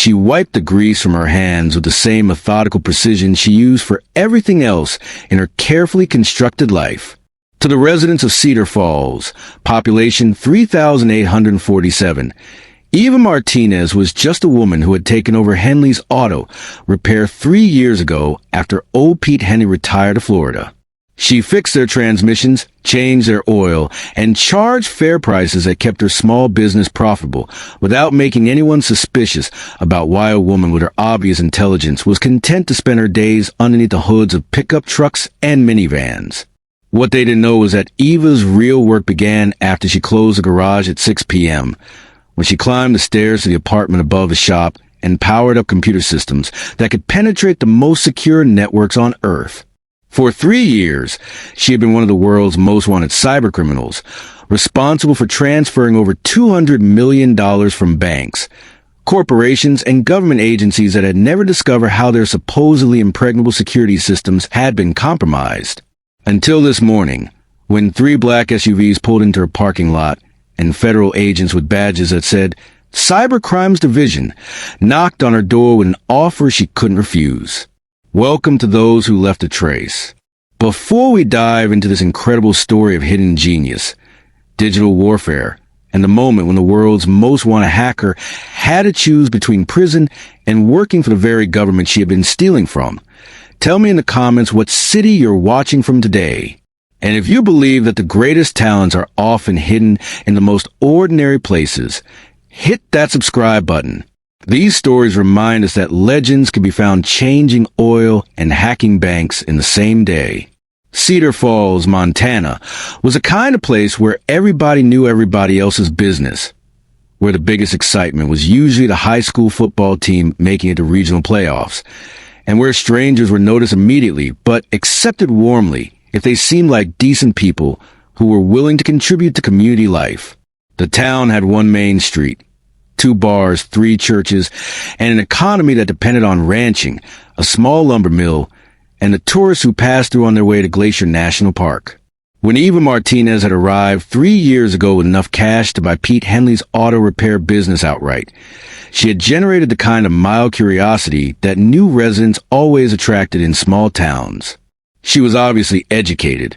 She wiped the grease from her hands with the same methodical precision she used for everything else in her carefully constructed life. To the residents of Cedar Falls, population 3,847, Eva Martinez was just a woman who had taken over Henley's auto repair 3 years ago after old Pete Henley retired to Florida. She fixed their transmissions, changed their oil, and charged fair prices that kept her small business profitable without making anyone suspicious about why a woman with her obvious intelligence was content to spend her days underneath the hoods of pickup trucks and minivans. What they didn't know was that Eva's real work began after she closed the garage at 6 p.m., when she climbed the stairs to the apartment above the shop and powered up computer systems that could penetrate the most secure networks on Earth. For 3 years, she had been one of the world's most wanted cybercriminals, responsible for transferring over $200 million from banks, corporations, and government agencies that had never discovered how their supposedly impregnable security systems had been compromised. Until this morning, when 3 black SUVs pulled into her parking lot and federal agents with badges that said Cybercrimes Division knocked on her door with an offer she couldn't refuse. Welcome to those who left a trace. Before we dive into this incredible story of hidden genius, digital warfare, and the moment when the world's most wanted hacker had to choose between prison and working for the very government she had been stealing from, tell me in the comments what city you're watching from today. And if you believe that the greatest talents are often hidden in the most ordinary places, hit that subscribe button. These stories remind us that legends can be found changing oil and hacking banks in the same day. Cedar Falls, Montana, was a kind of place where everybody knew everybody else's business, where the biggest excitement was usually the high school football team making it to regional playoffs, and where strangers were noticed immediately but accepted warmly if they seemed like decent people who were willing to contribute to community life. The town had one main street, 2 bars, 3 churches, and an economy that depended on ranching, a small lumber mill, and the tourists who passed through on their way to Glacier National Park. When Eva Martinez had arrived 3 years ago with enough cash to buy Pete Henley's auto repair business outright, she had generated the kind of mild curiosity that new residents always attracted in small towns. She was obviously educated.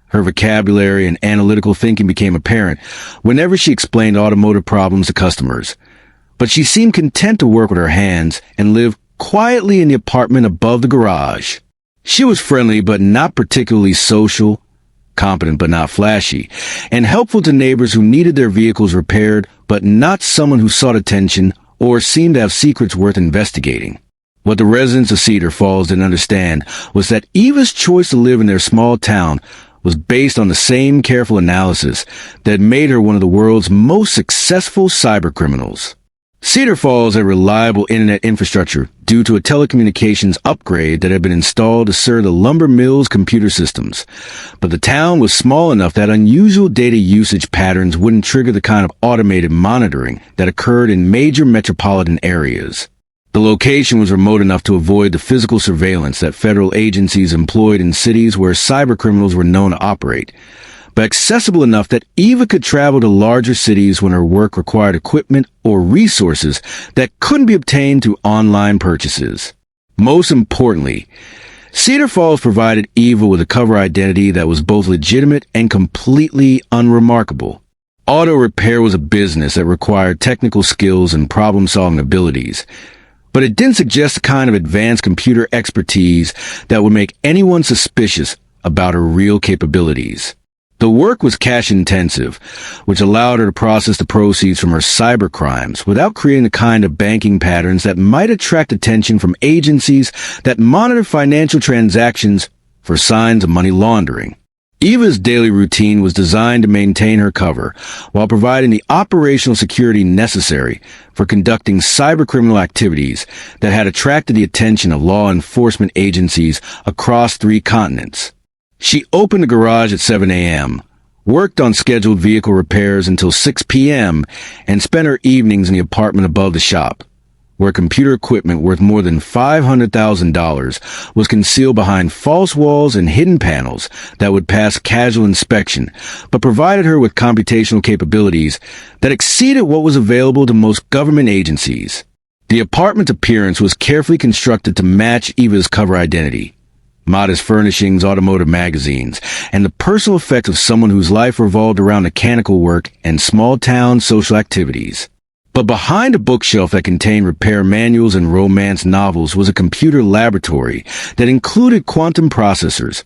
Her vocabulary and analytical thinking became apparent whenever she explained automotive problems to customers. But she seemed content to work with her hands and live quietly in the apartment above the garage. She was friendly but not particularly social, competent but not flashy, and helpful to neighbors who needed their vehicles repaired but not someone who sought attention or seemed to have secrets worth investigating. What the residents of Cedar Falls didn't understand was that Eva's choice to live in their small town was based on the same careful analysis that made her one of the world's most successful cybercriminals. Cedar Falls had reliable internet infrastructure due to a telecommunications upgrade that had been installed to serve the lumber mill's computer systems. But the town was small enough that unusual data usage patterns wouldn't trigger the kind of automated monitoring that occurred in major metropolitan areas. The location was remote enough to avoid the physical surveillance that federal agencies employed in cities where cybercriminals were known to operate, but accessible enough that Eva could travel to larger cities when her work required equipment or resources that couldn't be obtained through online purchases. Most importantly, Cedar Falls provided Eva with a cover identity that was both legitimate and completely unremarkable. Auto repair was a business that required technical skills and problem-solving abilities, but it didn't suggest the kind of advanced computer expertise that would make anyone suspicious about her real capabilities. The work was cash-intensive, which allowed her to process the proceeds from her cybercrimes without creating the kind of banking patterns that might attract attention from agencies that monitor financial transactions for signs of money laundering. Eva's daily routine was designed to maintain her cover while providing the operational security necessary for conducting cybercriminal activities that had attracted the attention of law enforcement agencies across 3 continents. She opened the garage at 7 a.m., worked on scheduled vehicle repairs until 6 p.m., and spent her evenings in the apartment above the shop, where computer equipment worth more than $500,000 was concealed behind false walls and hidden panels that would pass casual inspection, but provided her with computational capabilities that exceeded what was available to most government agencies. The apartment's appearance was carefully constructed to match Eva's cover identity. Modest furnishings, automotive magazines, and the personal effect of someone whose life revolved around mechanical work and small-town social activities. But behind a bookshelf that contained repair manuals and romance novels was a computer laboratory that included quantum processors,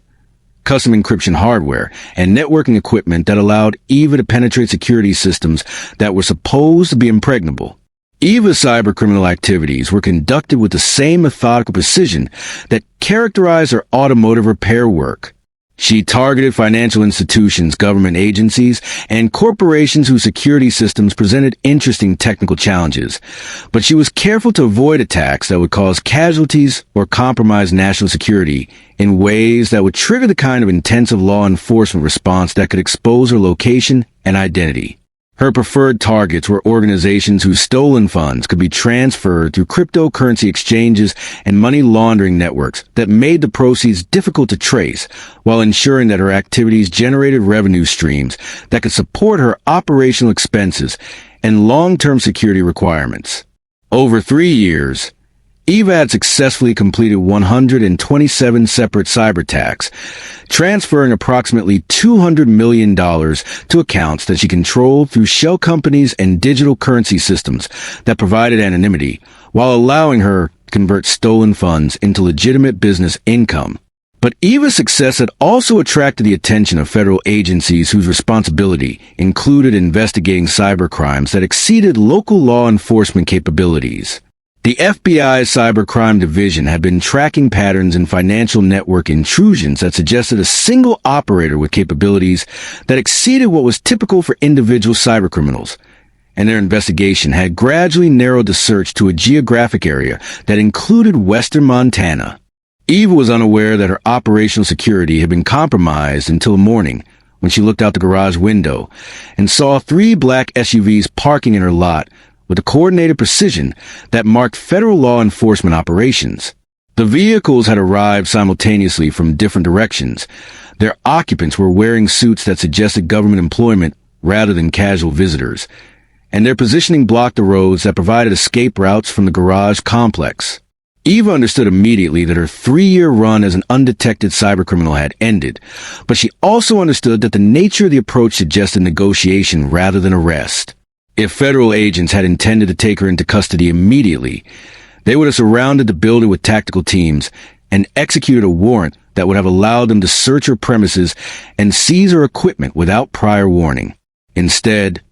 custom encryption hardware, and networking equipment that allowed Eva to penetrate security systems that were supposed to be impregnable. Eva's cybercriminal activities were conducted with the same methodical precision that characterized her automotive repair work. She targeted financial institutions, government agencies, and corporations whose security systems presented interesting technical challenges, but she was careful to avoid attacks that would cause casualties or compromise national security in ways that would trigger the kind of intensive law enforcement response that could expose her location and identity. Her preferred targets were organizations whose stolen funds could be transferred through cryptocurrency exchanges and money laundering networks that made the proceeds difficult to trace, while ensuring that her activities generated revenue streams that could support her operational expenses and long-term security requirements. Over 3 years, Eva had successfully completed 127 separate cyber attacks, transferring approximately $200 million to accounts that she controlled through shell companies and digital currency systems that provided anonymity, while allowing her to convert stolen funds into legitimate business income. But Eva's success had also attracted the attention of federal agencies whose responsibility included investigating cybercrimes that exceeded local law enforcement capabilities. The FBI's Cybercrime Division had been tracking patterns in financial network intrusions that suggested a single operator with capabilities that exceeded what was typical for individual cybercriminals, and their investigation had gradually narrowed the search to a geographic area that included western Montana. Eva was unaware that her operational security had been compromised until the morning when she looked out the garage window and saw 3 black SUVs parking in her lot with a coordinated precision that marked federal law enforcement operations. The vehicles had arrived simultaneously from different directions. Their occupants were wearing suits that suggested government employment rather than casual visitors, and their positioning blocked the roads that provided escape routes from the garage complex. Eva understood immediately that her 3-year run as an undetected cybercriminal had ended, but she also understood that the nature of the approach suggested negotiation rather than arrest. If federal agents had intended to take her into custody immediately, they would have surrounded the building with tactical teams and executed a warrant that would have allowed them to search her premises and seize her equipment without prior warning. Instead,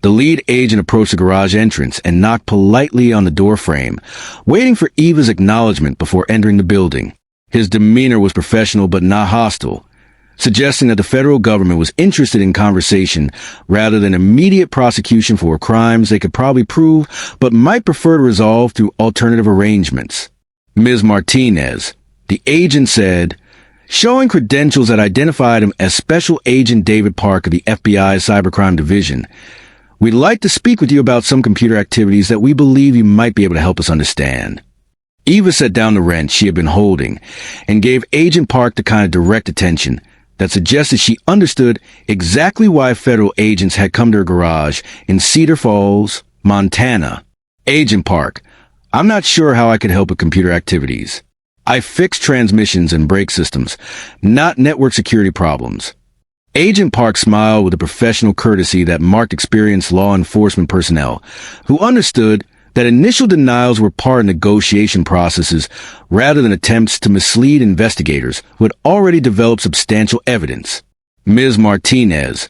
the lead agent approached the garage entrance and knocked politely on the door frame, waiting for Eva's acknowledgement before entering the building. His demeanor was professional but not hostile, suggesting that the federal government was interested in conversation rather than immediate prosecution for crimes they could probably prove but might prefer to resolve through alternative arrangements. Ms. Martinez, the agent said, showing credentials that identified him as Special Agent David Park of the FBI's Cybercrime Division, we'd like to speak with you about some computer activities that we believe you might be able to help us understand. Eva set down the wrench she had been holding and gave Agent Park the kind of direct attention that suggested she understood exactly why federal agents had come to her garage in Cedar Falls, Montana. Agent Park, I'm not sure how I could help with computer activities. I fix transmissions and brake systems, not network security problems. Agent Park smiled with a professional courtesy that marked experienced law enforcement personnel who understood that initial denials were part of negotiation processes rather than attempts to mislead investigators who had already developed substantial evidence. Ms. Martinez,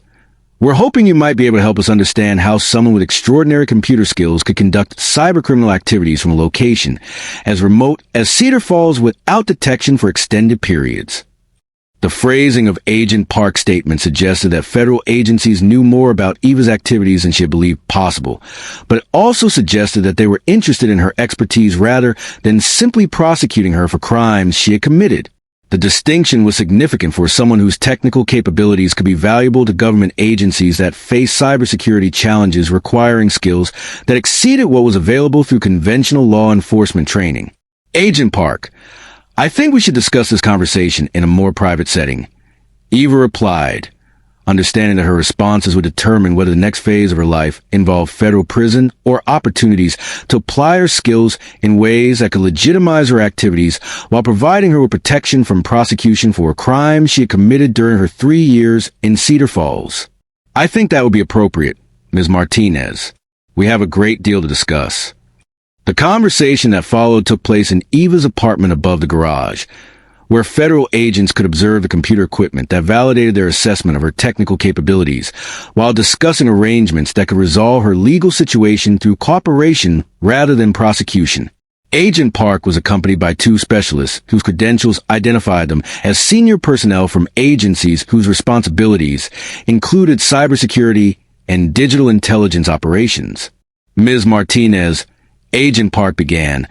we're hoping you might be able to help us understand how someone with extraordinary computer skills could conduct cybercriminal activities from a location as remote as Cedar Falls without detection for extended periods. The phrasing of Agent Park's statement suggested that federal agencies knew more about Eva's activities than she had believed possible, but it also suggested that they were interested in her expertise rather than simply prosecuting her for crimes she had committed. The distinction was significant for someone whose technical capabilities could be valuable to government agencies that face cybersecurity challenges requiring skills that exceeded what was available through conventional law enforcement training. Agent Park, I think we should discuss this conversation in a more private setting. Eva replied, understanding that her responses would determine whether the next phase of her life involved federal prison or opportunities to apply her skills in ways that could legitimize her activities while providing her with protection from prosecution for a crime she had committed during her 3 years in Cedar Falls. I think that would be appropriate, Ms. Martinez. We have a great deal to discuss. The conversation that followed took place in Eva's apartment above the garage, where federal agents could observe the computer equipment that validated their assessment of her technical capabilities, while discussing arrangements that could resolve her legal situation through cooperation rather than prosecution. Agent Park was accompanied by 2 specialists whose credentials identified them as senior personnel from agencies whose responsibilities included cybersecurity and digital intelligence operations. Ms. Martinez, Agent Park began,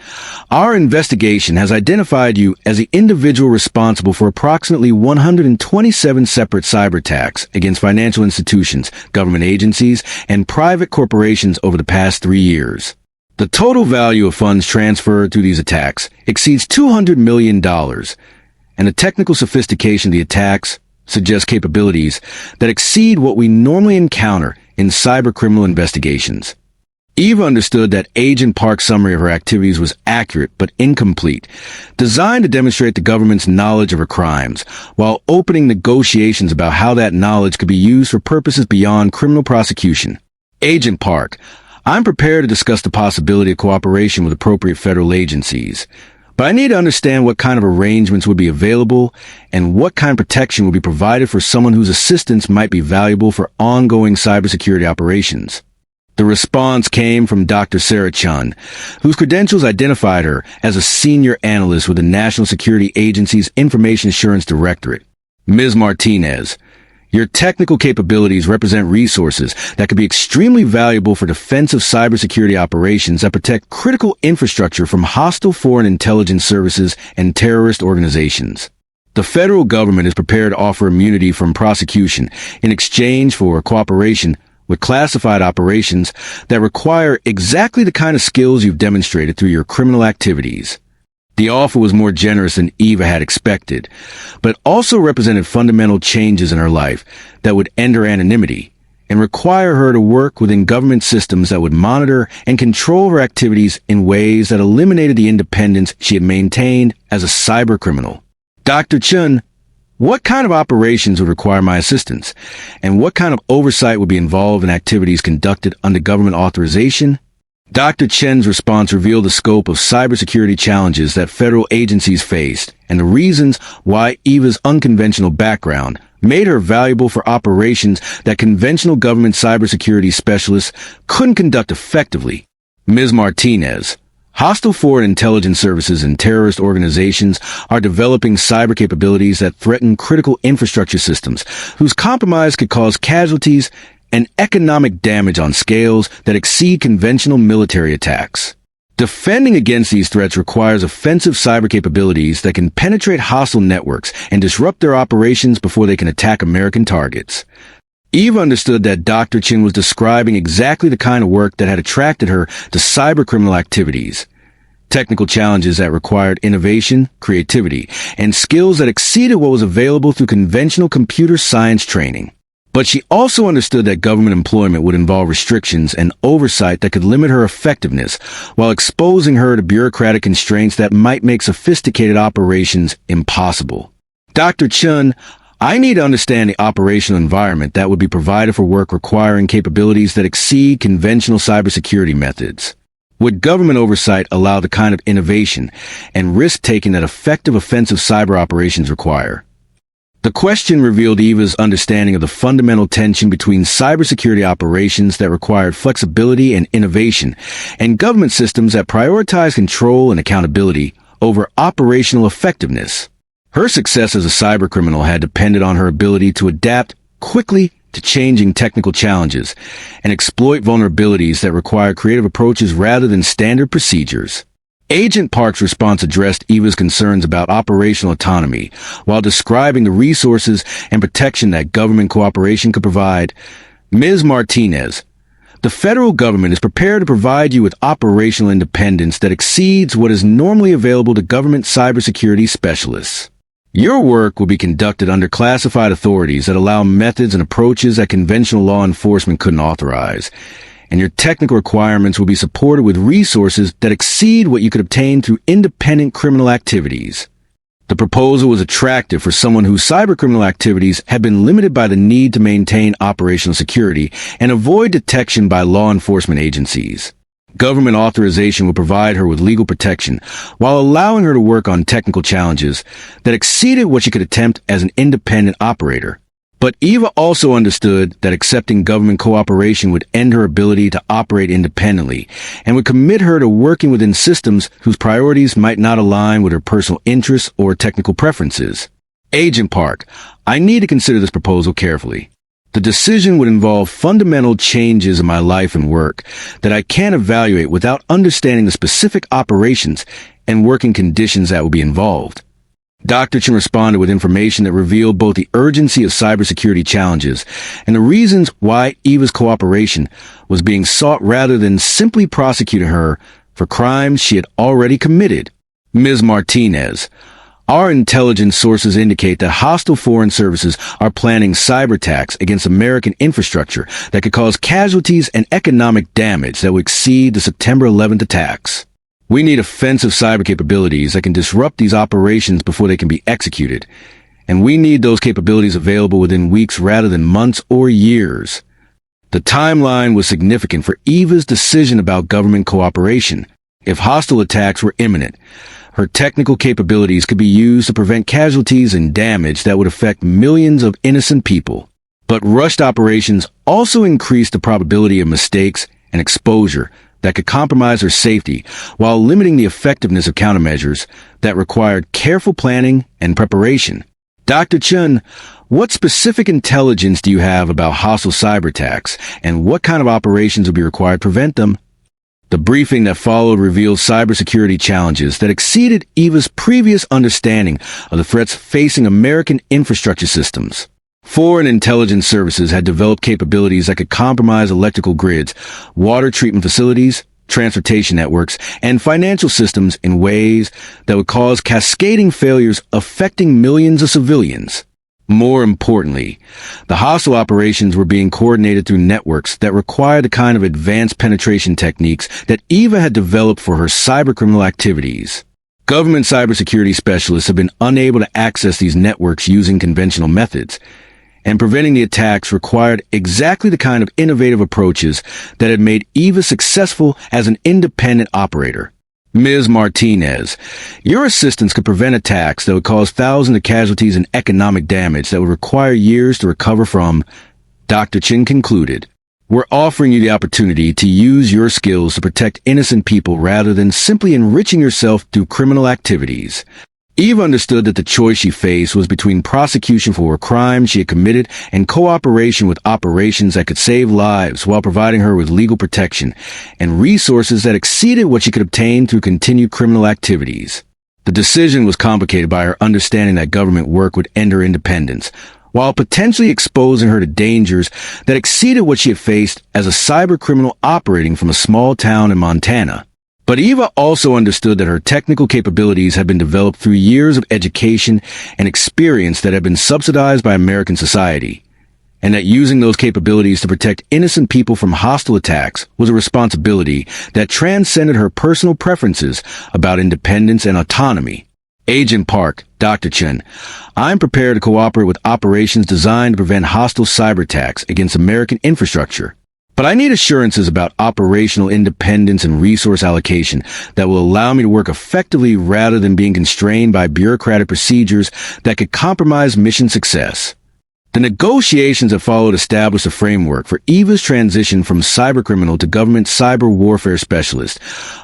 "Our investigation has identified you as the individual responsible for approximately 127 separate cyber attacks against financial institutions, government agencies, and private corporations over the past 3 years. The total value of funds transferred through these attacks exceeds $200 million, and the technical sophistication of the attacks suggests capabilities that exceed what we normally encounter in cybercriminal investigations." Eva understood that Agent Park's summary of her activities was accurate but incomplete, designed to demonstrate the government's knowledge of her crimes, while opening negotiations about how that knowledge could be used for purposes beyond criminal prosecution. "Agent Park, I'm prepared to discuss the possibility of cooperation with appropriate federal agencies, but I need to understand what kind of arrangements would be available and what kind of protection would be provided for someone whose assistance might be valuable for ongoing cybersecurity operations." The response came from Dr. Sarah Chun, whose credentials identified her as a senior analyst with the National Security Agency's Information Assurance Directorate. "Ms. Martinez, your technical capabilities represent resources that could be extremely valuable for defensive cybersecurity operations that protect critical infrastructure from hostile foreign intelligence services and terrorist organizations. The federal government is prepared to offer immunity from prosecution in exchange for cooperation with classified operations that require exactly the kind of skills you've demonstrated through your criminal activities." The offer was more generous than Eva had expected, but also represented fundamental changes in her life that would end her anonymity and require her to work within government systems that would monitor and control her activities in ways that eliminated the independence she had maintained as a cybercriminal. "Dr. Chun, what kind of operations would require my assistance, and what kind of oversight would be involved in activities conducted under government authorization?" Dr. Chen's response revealed the scope of cybersecurity challenges that federal agencies faced and the reasons why Eva's unconventional background made her valuable for operations that conventional government cybersecurity specialists couldn't conduct effectively. "Ms. Martinez, hostile foreign intelligence services and terrorist organizations are developing cyber capabilities that threaten critical infrastructure systems, whose compromise could cause casualties and economic damage on scales that exceed conventional military attacks. Defending against these threats requires offensive cyber capabilities that can penetrate hostile networks and disrupt their operations before they can attack American targets." Eva understood that Dr. Chin was describing exactly the kind of work that had attracted her to cybercriminal activities. Technical challenges that required innovation, creativity, and skills that exceeded what was available through conventional computer science training. But she also understood that government employment would involve restrictions and oversight that could limit her effectiveness, while exposing her to bureaucratic constraints that might make sophisticated operations impossible. "Dr. Chun, I need to understand the operational environment that would be provided for work requiring capabilities that exceed conventional cybersecurity methods. Would government oversight allow the kind of innovation and risk-taking that effective offensive cyber operations require?" The question revealed Eva's understanding of the fundamental tension between cybersecurity operations that required flexibility and innovation and government systems that prioritize control and accountability over operational effectiveness. Her success as a cybercriminal had depended on her ability to adapt quickly to changing technical challenges and exploit vulnerabilities that require creative approaches rather than standard procedures. Agent Park's response addressed Eva's concerns about operational autonomy while describing the resources and protection that government cooperation could provide. "Ms. Martinez, the federal government is prepared to provide you with operational independence that exceeds what is normally available to government cybersecurity specialists." Your work will be conducted under classified authorities that allow methods and approaches that conventional law enforcement couldn't authorize. And your technical requirements will be supported with resources that exceed what you could obtain through independent criminal activities. The proposal was attractive for someone whose cybercriminal activities had been limited by the need to maintain operational security and avoid detection by law enforcement agencies. Government authorization would provide her with legal protection while allowing her to work on technical challenges that exceeded what she could attempt as an independent operator. But Eva also understood that accepting government cooperation would end her ability to operate independently and would commit her to working within systems whose priorities might not align with her personal interests or technical preferences. Agent Park, I need to consider this proposal carefully. The decision would involve fundamental changes in my life and work that I can't evaluate without understanding the specific operations and working conditions that will be involved. Dr. Chen responded with information that revealed both the urgency of cybersecurity challenges and the reasons why Eva's cooperation was being sought rather than simply prosecuting her for crimes she had already committed. Ms. Martinez, our intelligence sources indicate that hostile foreign services are planning cyber attacks against American infrastructure that could cause casualties and economic damage that would exceed the September 11th attacks. We need offensive cyber capabilities that can disrupt these operations before they can be executed, and we need those capabilities available within weeks rather than months or years. The timeline was significant for Eva's decision about government cooperation. If hostile attacks were imminent, her technical capabilities could be used to prevent casualties and damage that would affect millions of innocent people. But rushed operations also increased the probability of mistakes and exposure that could compromise her safety while limiting the effectiveness of countermeasures that required careful planning and preparation. Dr. Chen, what specific intelligence do you have about hostile cyber attacks, and what kind of operations will be required to prevent them? The briefing that followed revealed cybersecurity challenges that exceeded Eva's previous understanding of the threats facing American infrastructure systems. Foreign intelligence services had developed capabilities that could compromise electrical grids, water treatment facilities, transportation networks, and financial systems in ways that would cause cascading failures affecting millions of civilians. More importantly, the hostile operations were being coordinated through networks that required the kind of advanced penetration techniques that Eva had developed for her cybercriminal activities. Government cybersecurity specialists have been unable to access these networks using conventional methods, and preventing the attacks required exactly the kind of innovative approaches that had made Eva successful as an independent operator. Ms. Martinez, your assistance could prevent attacks that would cause thousands of casualties and economic damage that would require years to recover from. Dr. Chen concluded, we're offering you the opportunity to use your skills to protect innocent people rather than simply enriching yourself through criminal activities. Eva understood that the choice she faced was between prosecution for a crime she had committed and cooperation with operations that could save lives while providing her with legal protection and resources that exceeded what she could obtain through continued criminal activities. The decision was complicated by her understanding that government work would end her independence, while potentially exposing her to dangers that exceeded what she had faced as a cyber criminal operating from a small town in Montana. But Eva also understood that her technical capabilities had been developed through years of education and experience that had been subsidized by American society, and that using those capabilities to protect innocent people from hostile attacks was a responsibility that transcended her personal preferences about independence and autonomy. Agent Park, Dr. Chen, I'm prepared to cooperate with operations designed to prevent hostile cyber attacks against American infrastructure. But I need assurances about operational independence and resource allocation that will allow me to work effectively rather than being constrained by bureaucratic procedures that could compromise mission success. The negotiations that followed established a framework for Eva's transition from cybercriminal to government cyber warfare specialist,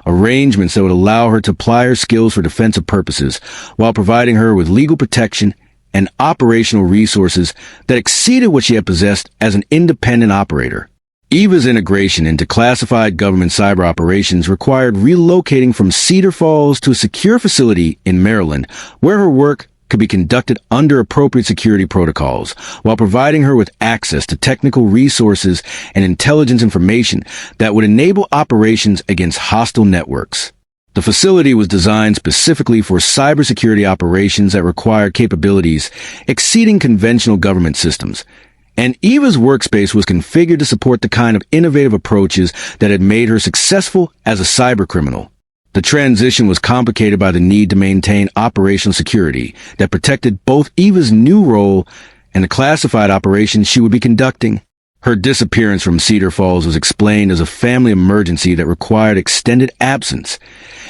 arrangements that would allow her to apply her skills for defensive purposes while providing her with legal protection and operational resources that exceeded what she had possessed as an independent operator. Eva's integration into classified government cyber operations required relocating from Cedar Falls to a secure facility in Maryland, where her work could be conducted under appropriate security protocols, while providing her with access to technical resources and intelligence information that would enable operations against hostile networks. The The facility was designed specifically for cybersecurity operations that required capabilities exceeding conventional government systems, and Eva's workspace was configured to support the kind of innovative approaches that had made her successful as a cybercriminal. The transition was complicated by the need to maintain operational security that protected both Eva's new role and the classified operations she would be conducting. Her disappearance from Cedar Falls was explained as a family emergency that required extended absence,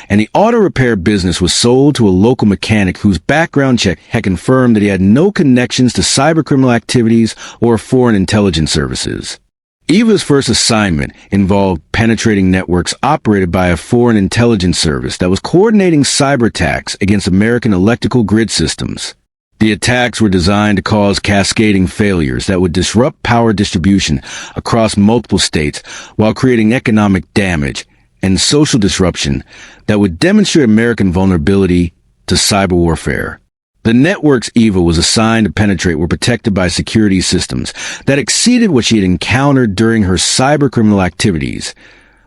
and the auto repair business was sold to a local mechanic whose background check had confirmed that he had no connections to cybercriminal activities or foreign intelligence services. Eva's first assignment involved penetrating networks operated by a foreign intelligence service that was coordinating cyber attacks against American electrical grid systems. The attacks were designed to cause cascading failures that would disrupt power distribution across multiple states while creating economic damage and social disruption that would demonstrate American vulnerability to cyber warfare. The networks Eva was assigned to penetrate were protected by security systems that exceeded what she had encountered during her cybercriminal activities,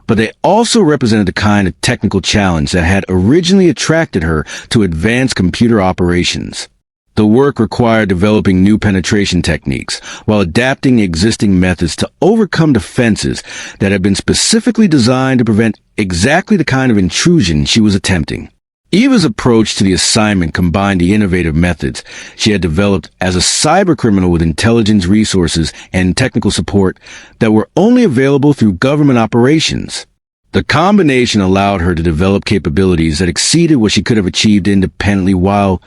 but they also represented the kind of technical challenge that had originally attracted her to advanced computer operations. The work required developing new penetration techniques while adapting existing methods to overcome defenses that had been specifically designed to prevent exactly the kind of intrusion she was attempting. Eva's approach to the assignment combined the innovative methods she had developed as a cybercriminal with intelligence resources and technical support that were only available through government operations. The combination allowed her to develop capabilities that exceeded what she could have achieved independently while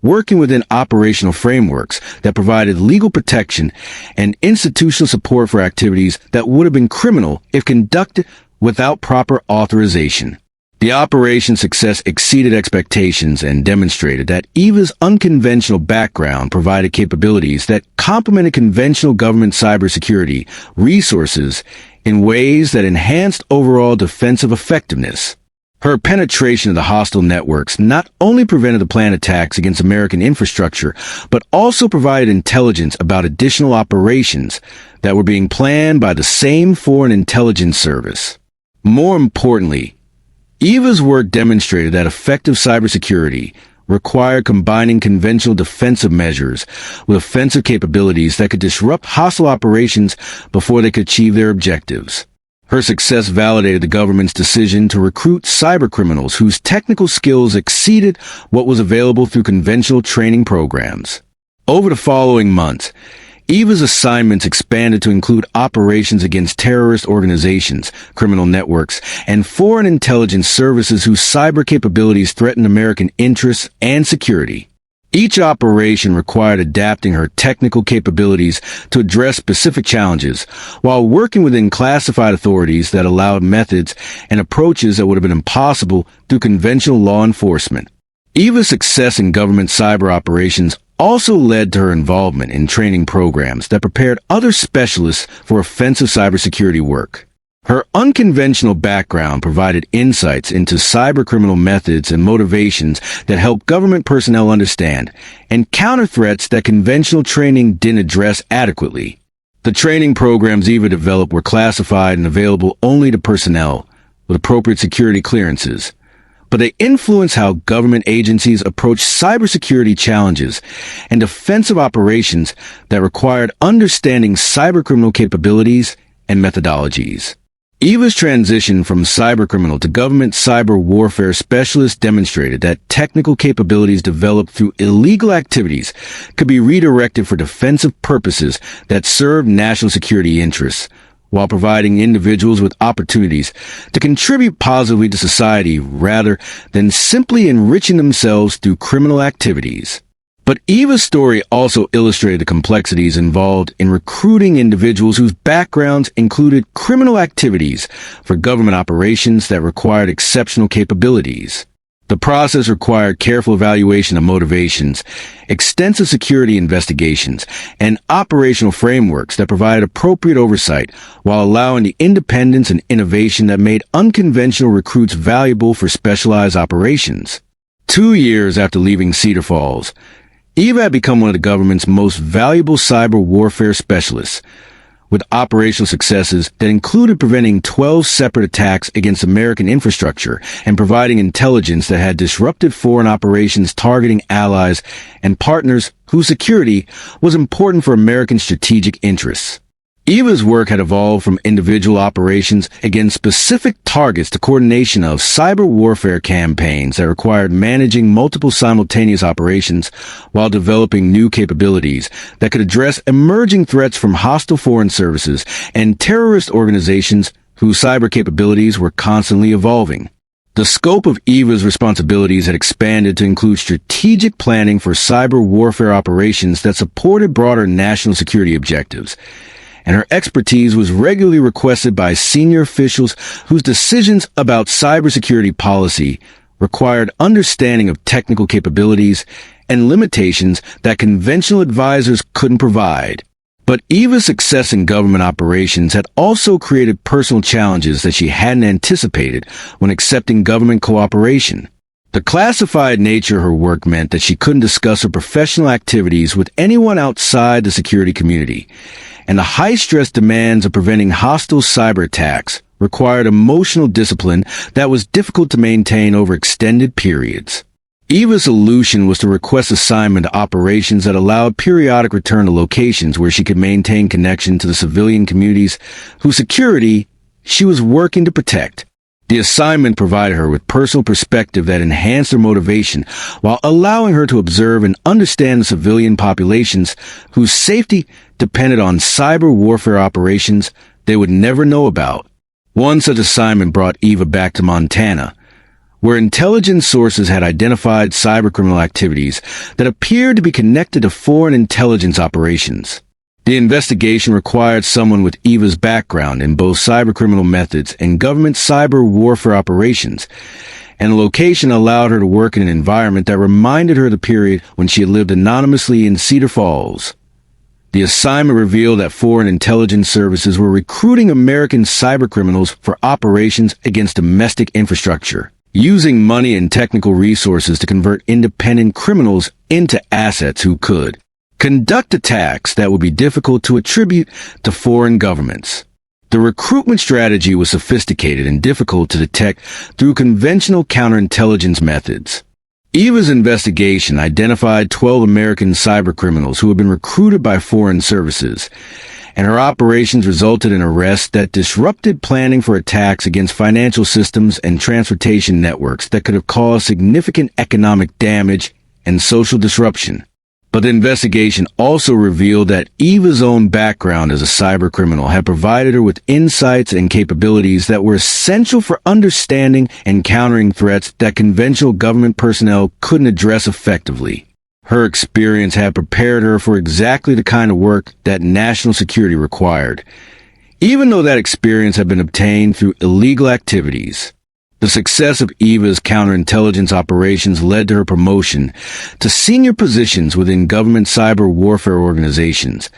working within operational frameworks that provided legal protection and institutional support for activities that would have been criminal if conducted without proper authorization. The operation's success exceeded expectations and demonstrated that Eva's unconventional background provided capabilities that complemented conventional government cybersecurity resources in ways that enhanced overall defensive effectiveness. Her penetration of the hostile networks not only prevented the planned attacks against American infrastructure, but also provided intelligence about additional operations that were being planned by the same foreign intelligence service. More importantly, Eva's work demonstrated that effective cybersecurity required combining conventional defensive measures with offensive capabilities that could disrupt hostile operations before they could achieve their objectives. Her success validated the government's decision to recruit cybercriminals whose technical skills exceeded what was available through conventional training programs. Over the following months, Eva's assignments expanded to include operations against terrorist organizations, criminal networks, and foreign intelligence services whose cyber capabilities threatened American interests and security. Each operation required adapting her technical capabilities to address specific challenges, while working within classified authorities that allowed methods and approaches that would have been impossible through conventional law enforcement. Eva's success in government cyber operations also led to her involvement in training programs that prepared other specialists for offensive cybersecurity work. Her unconventional background provided insights into cybercriminal methods and motivations that helped government personnel understand and counter threats that conventional training didn't address adequately. The training programs Eva developed were classified and available only to personnel with appropriate security clearances, but they influence how government agencies approach cybersecurity challenges and defensive operations that required understanding cybercriminal capabilities and methodologies. Eva's transition from cybercriminal to government cyber warfare specialist demonstrated that technical capabilities developed through illegal activities could be redirected for defensive purposes that served national security interests, while providing individuals with opportunities to contribute positively to society rather than simply enriching themselves through criminal activities. But Eva's story also illustrated the complexities involved in recruiting individuals whose backgrounds included criminal activities for government operations that required exceptional capabilities. The process required careful evaluation of motivations, extensive security investigations, and operational frameworks that provided appropriate oversight while allowing the independence and innovation that made unconventional recruits valuable for specialized operations. 2 years after leaving Cedar Falls, Eva had become one of the government's most valuable cyber warfare specialists, with operational successes that included preventing 12 separate attacks against American infrastructure and providing intelligence that had disrupted foreign operations targeting allies and partners whose security was important for American strategic interests. Eva's work had evolved from individual operations against specific targets to coordination of cyber warfare campaigns that required managing multiple simultaneous operations while developing new capabilities that could address emerging threats from hostile foreign services and terrorist organizations whose cyber capabilities were constantly evolving. The scope of Eva's responsibilities had expanded to include strategic planning for cyber warfare operations that supported broader national security objectives, and her expertise was regularly requested by senior officials whose decisions about cybersecurity policy required understanding of technical capabilities and limitations that conventional advisors couldn't provide. But Eva's success in government operations had also created personal challenges that she hadn't anticipated when accepting government cooperation. The classified nature of her work meant that she couldn't discuss her professional activities with anyone outside the security community, and the high-stress demands of preventing hostile cyber attacks required emotional discipline that was difficult to maintain over extended periods. Eva's solution was to request assignment to operations that allowed periodic return to locations where she could maintain connection to the civilian communities whose security she was working to protect. The assignment provided her with personal perspective that enhanced her motivation while allowing her to observe and understand the civilian populations whose safety depended on cyber warfare operations they would never know about. One such assignment brought Eva back to Montana, where intelligence sources had identified cybercriminal activities that appeared to be connected to foreign intelligence operations. The investigation required someone with Eva's background in both cybercriminal methods and government cyber warfare operations, and the location allowed her to work in an environment that reminded her of the period when she had lived anonymously in Cedar Falls. The assignment revealed that foreign intelligence services were recruiting American cybercriminals for operations against domestic infrastructure, using money and technical resources to convert independent criminals into assets who could conduct attacks that would be difficult to attribute to foreign governments. The recruitment strategy was sophisticated and difficult to detect through conventional counterintelligence methods. Eva's investigation identified 12 American cybercriminals who had been recruited by foreign services, and her operations resulted in arrests that disrupted planning for attacks against financial systems and transportation networks that could have caused significant economic damage and social disruption. But the investigation also revealed that Eva's own background as a cybercriminal had provided her with insights and capabilities that were essential for understanding and countering threats that conventional government personnel couldn't address effectively. Her experience had prepared her for exactly the kind of work that national security required, even though that experience had been obtained through illegal activities. The success of Eva's counterintelligence operations led to her promotion to senior positions within government cyber warfare organizations,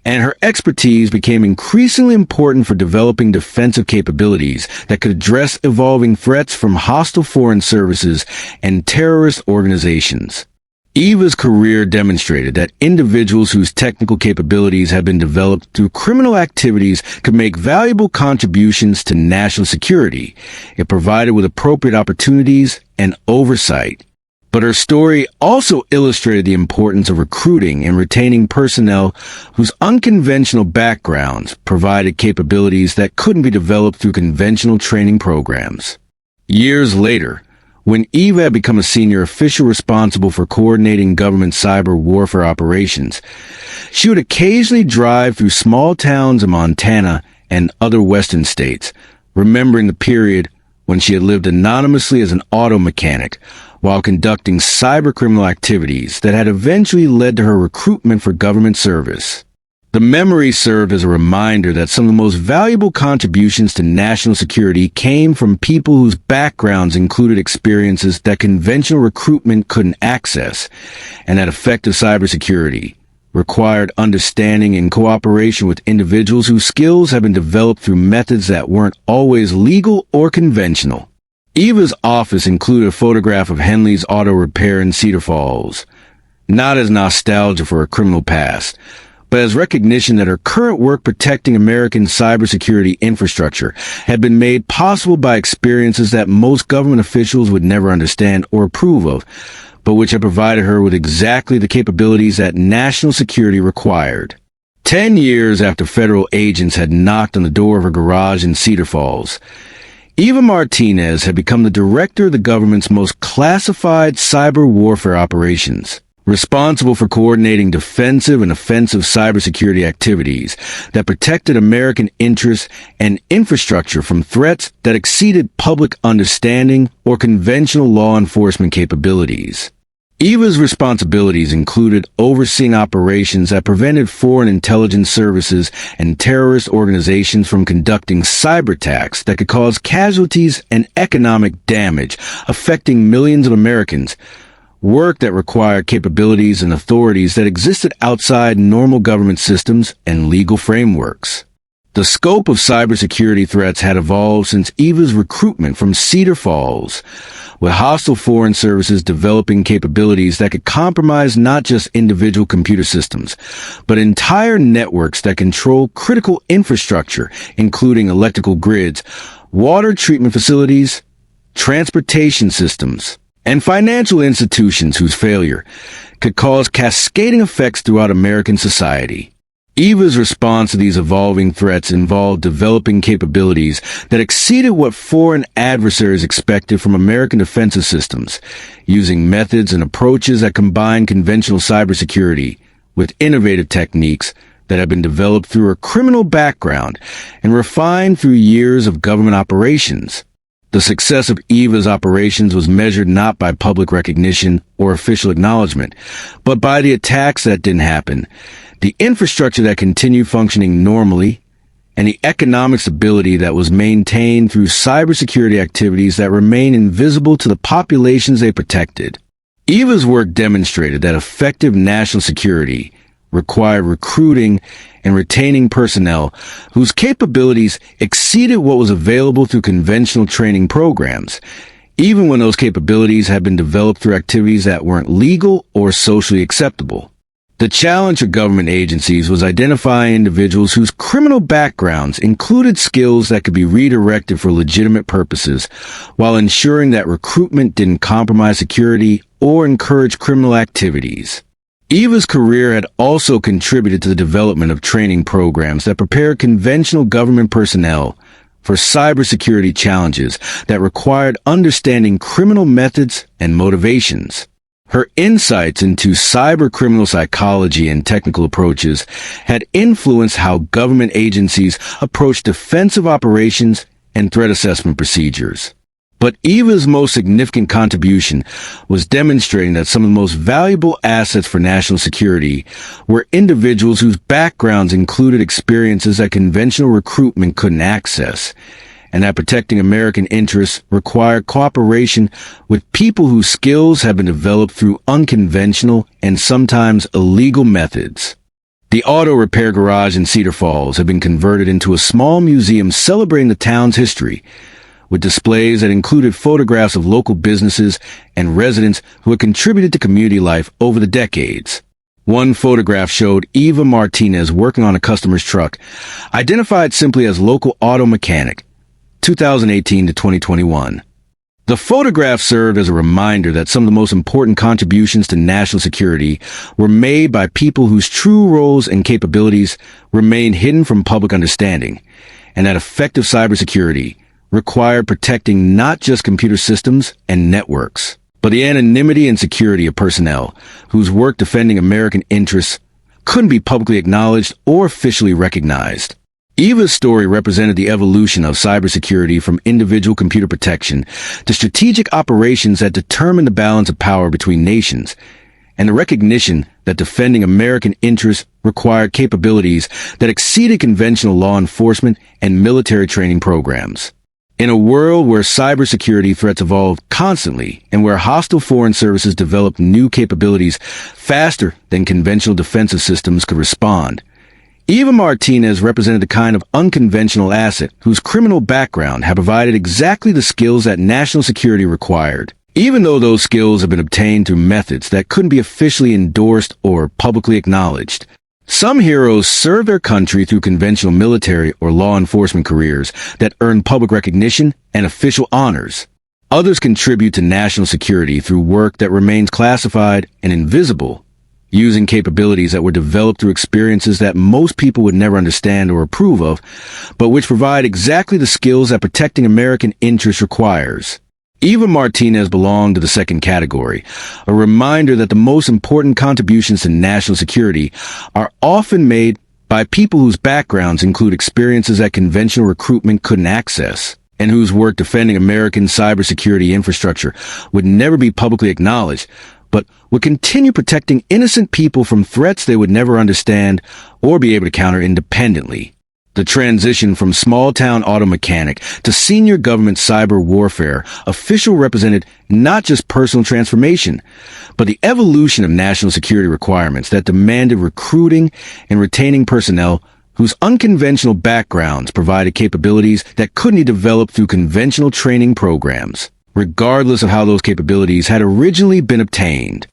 and her expertise became increasingly important for developing defensive capabilities that could address evolving threats from hostile foreign services and terrorist organizations. Eva's career demonstrated that individuals whose technical capabilities had been developed through criminal activities could make valuable contributions to national security if provided with appropriate opportunities and oversight. But her story also illustrated the importance of recruiting and retaining personnel whose unconventional backgrounds provided capabilities that couldn't be developed through conventional training programs. Years later, when Eva had become a senior official responsible for coordinating government cyber warfare operations, she would occasionally drive through small towns in Montana and other western states, remembering the period when she had lived anonymously as an auto mechanic while conducting cybercriminal activities that had eventually led to her recruitment for government service. The memory served as a reminder that some of the most valuable contributions to national security came from people whose backgrounds included experiences that conventional recruitment couldn't access, and that effective cybersecurity required understanding and cooperation with individuals whose skills had been developed through methods that weren't always legal or conventional. Eva's office included a photograph of Henley's Auto Repair in Cedar Falls, not as nostalgia for her criminal past, but as recognition that her current work protecting American cybersecurity infrastructure had been made possible by experiences that most government officials would never understand or approve of, but which had provided her with exactly the capabilities that national security required. 10 years after federal agents had knocked on the door of her garage in Cedar Falls, Eva Martinez had become the director of the government's most classified cyber warfare operations, responsible for coordinating defensive and offensive cybersecurity activities that protected American interests and infrastructure from threats that exceeded public understanding or conventional law enforcement capabilities. Eva's responsibilities included overseeing operations that prevented foreign intelligence services and terrorist organizations from conducting cyber attacks that could cause casualties and economic damage affecting millions of Americans, work that required capabilities and authorities that existed outside normal government systems and legal frameworks. The scope of cybersecurity threats had evolved since Eva's recruitment from Cedar Falls, with hostile foreign services developing capabilities that could compromise not just individual computer systems, but entire networks that control critical infrastructure, including electrical grids, water treatment facilities, transportation systems, and financial institutions whose failure could cause cascading effects throughout American society. Eva's response to these evolving threats involved developing capabilities that exceeded what foreign adversaries expected from American defensive systems, using methods and approaches that combine conventional cybersecurity with innovative techniques that had been developed through a criminal background and refined through years of government operations. The success of Eva's operations was measured not by public recognition or official acknowledgement, but by the attacks that didn't happen, the infrastructure that continued functioning normally, and the economic stability that was maintained through cybersecurity activities that remain invisible to the populations they protected. Eva's work demonstrated that effective national security required recruiting and retaining personnel whose capabilities exceeded what was available through conventional training programs, even when those capabilities had been developed through activities that weren't legal or socially acceptable. The challenge for government agencies was identifying individuals whose criminal backgrounds included skills that could be redirected for legitimate purposes, while ensuring that recruitment didn't compromise security or encourage criminal activities. Eva's career had also contributed to the development of training programs that prepared conventional government personnel for cybersecurity challenges that required understanding criminal methods and motivations. Her insights into cybercriminal psychology and technical approaches had influenced how government agencies approached defensive operations and threat assessment procedures. But Eva's most significant contribution was demonstrating that some of the most valuable assets for national security were individuals whose backgrounds included experiences that conventional recruitment couldn't access, and that protecting American interests required cooperation with people whose skills have been developed through unconventional and sometimes illegal methods. The auto repair garage in Cedar Falls had been converted into a small museum celebrating the town's history, with displays that included photographs of local businesses and residents who had contributed to community life over the decades. One photograph showed Eva Martinez working on a customer's truck, identified simply as local auto mechanic, 2018 to 2021. The photograph served as a reminder that some of the most important contributions to national security were made by people whose true roles and capabilities remained hidden from public understanding, and that effective cybersecurity required protecting not just computer systems and networks, but the anonymity and security of personnel whose work defending American interests couldn't be publicly acknowledged or officially recognized. Eva's story represented the evolution of cybersecurity from individual computer protection to strategic operations that determined the balance of power between nations, and the recognition that defending American interests required capabilities that exceeded conventional law enforcement and military training programs. In a world where cybersecurity threats evolved constantly and where hostile foreign services developed new capabilities faster than conventional defensive systems could respond, Eva Martinez represented the kind of unconventional asset whose criminal background had provided exactly the skills that national security required, even though those skills had been obtained through methods that couldn't be officially endorsed or publicly acknowledged. Some heroes serve their country through conventional military or law enforcement careers that earn public recognition and official honors. Others contribute to national security through work that remains classified and invisible, using capabilities that were developed through experiences that most people would never understand or approve of, but which provide exactly the skills that protecting American interests requires. Eva Martinez belonged to the second category, a reminder that the most important contributions to national security are often made by people whose backgrounds include experiences that conventional recruitment couldn't access, and whose work defending American cybersecurity infrastructure would never be publicly acknowledged, but would continue protecting innocent people from threats they would never understand or be able to counter independently. The transition from small-town auto mechanic to senior government cyber warfare official represented not just personal transformation, but the evolution of national security requirements that demanded recruiting and retaining personnel whose unconventional backgrounds provided capabilities that couldn't be developed through conventional training programs, regardless of how those capabilities had originally been obtained.